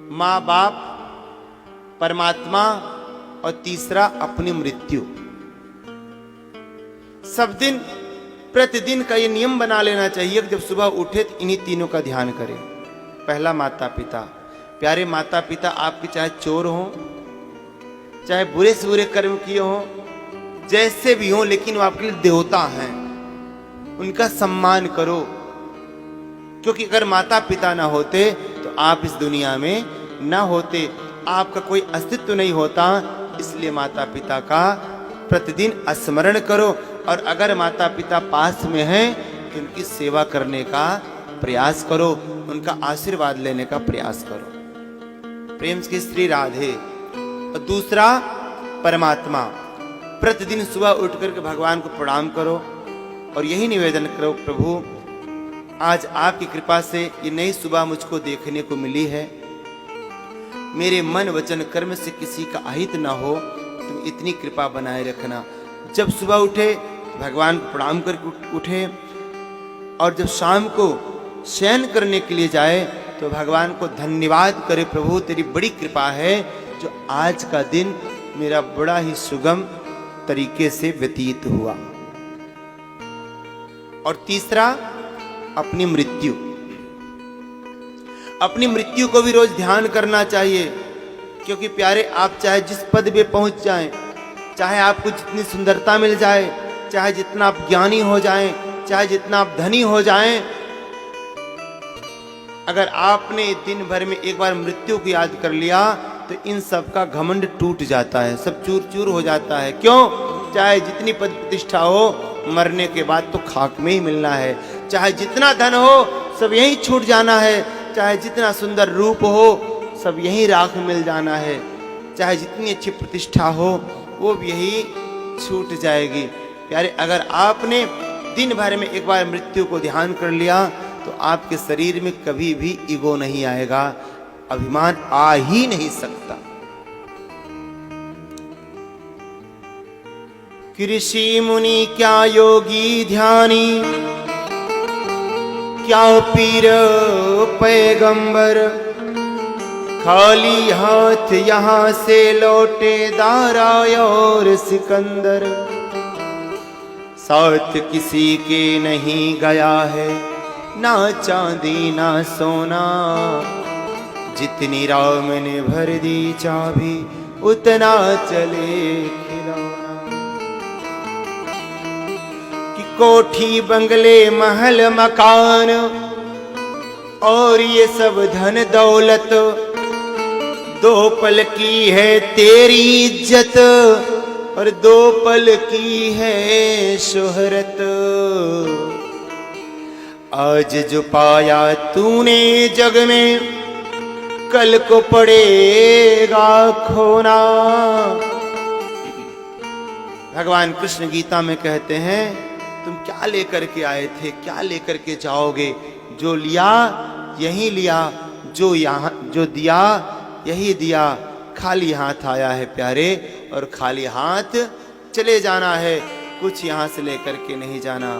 माँ बाप, परमात्मा और तीसरा अपनी मृत्यु। सब दिन प्रतिदिन का ये नियम बना लेना चाहिए कि जब सुबह उठे तो इन्हीं तीनों का ध्यान करें। पहला माता पिता। प्यारे माता पिता आपके चाहे चोर हों, चाहे बुरे से बुरे कर्म किए हों, जैसे भी हों, लेकिन वो आपके लिए देवता हैं, उनका सम्मान करो। क्योंकि अगर माता पिता ना होते तो आप इस दुनिया में ना होते, आपका कोई अस्तित्व नहीं होता। इसलिए माता पिता का प्रतिदिन स्मरण करो, और अगर माता पिता पास में हैं तो उनकी सेवा करने का प्रयास करो, उनका आशीर्वाद लेने का प्रयास करो। प्रेम की स्त्री राधे। और दूसरा परमात्मा। प्रतिदिन सुबह उठ करके भगवान को प्रणाम करो और यही निवेदन करो, प्रभु आज आपकी कृपा से ये नई सुबह मुझको देखने को मिली है, मेरे मन वचन कर्म से किसी का अहित ना हो, तुम इतनी कृपा बनाए रखना। जब सुबह उठे भगवान को प्रणाम करके उठे, और जब शाम को शयन करने के लिए जाए तो भगवान को धन्यवाद करे, प्रभु तेरी बड़ी कृपा है जो आज का दिन मेरा बड़ा ही सुगम तरीके से व्यतीत हुआ। और तीसरा अपनी मृत्यु। अपनी मृत्यु को भी रोज ध्यान करना चाहिए, क्योंकि प्यारे आप चाहे जिस पद पे पहुंच जाएं, चाहे आपको जितनी सुंदरता मिल जाए, चाहे जितना आप ज्ञानी हो जाएं, चाहे जितना आप धनी हो जाएं, अगर आपने दिन भर में एक बार मृत्यु को याद कर लिया तो इन सब का घमंड टूट जाता है, सब चूर चूर हो जाता है। क्यों? चाहे जितनी पद प्रतिष्ठा हो, मरने के बाद तो खाक में ही मिलना है। चाहे जितना धन हो सब यहीं छूट जाना है, चाहे जितना सुंदर रूप हो सब यहीं राख मिल जाना है, चाहे जितनी अच्छी प्रतिष्ठा हो वो भी यही छूट जाएगी। प्यारे अगर आपने दिन भर में एक बार मृत्यु को ध्यान कर लिया तो आपके शरीर में कभी भी ईगो नहीं आएगा, अभिमान आ ही नहीं सकता। ऋषि मुनि क्या योगी ध्यानी, क्या पीर पैगंबर, खाली हाथ यहां से लौटे दारा और सिकंदर। साथ किसी के नहीं गया है ना चांदी ना सोना, जितनी राम ने भर दी चाबी उतना चले खिलौना। कि कोठी बंगले महल मकान और ये सब धन दौलत, दो पल की है तेरी इज्जत और दो पल की है शोहरत। आज जो पाया तूने जग में कल को पड़ेगा खोना। भगवान कृष्ण गीता में कहते हैं तुम क्या लेकर के आए थे, क्या लेकर के जाओगे? जो लिया यही लिया, जो दिया यही दिया। खाली हाथ आया है प्यारे और खाली हाथ चले जाना है, कुछ यहां से लेकर के नहीं जाना।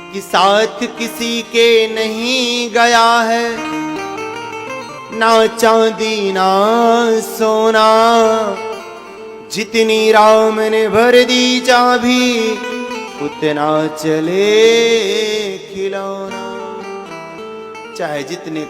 कि साथ किसी के नहीं गया है ना चांदी ना सोना, जितनी राम ने भर दी चाबी उतना चले खिलौना। चाहे जितने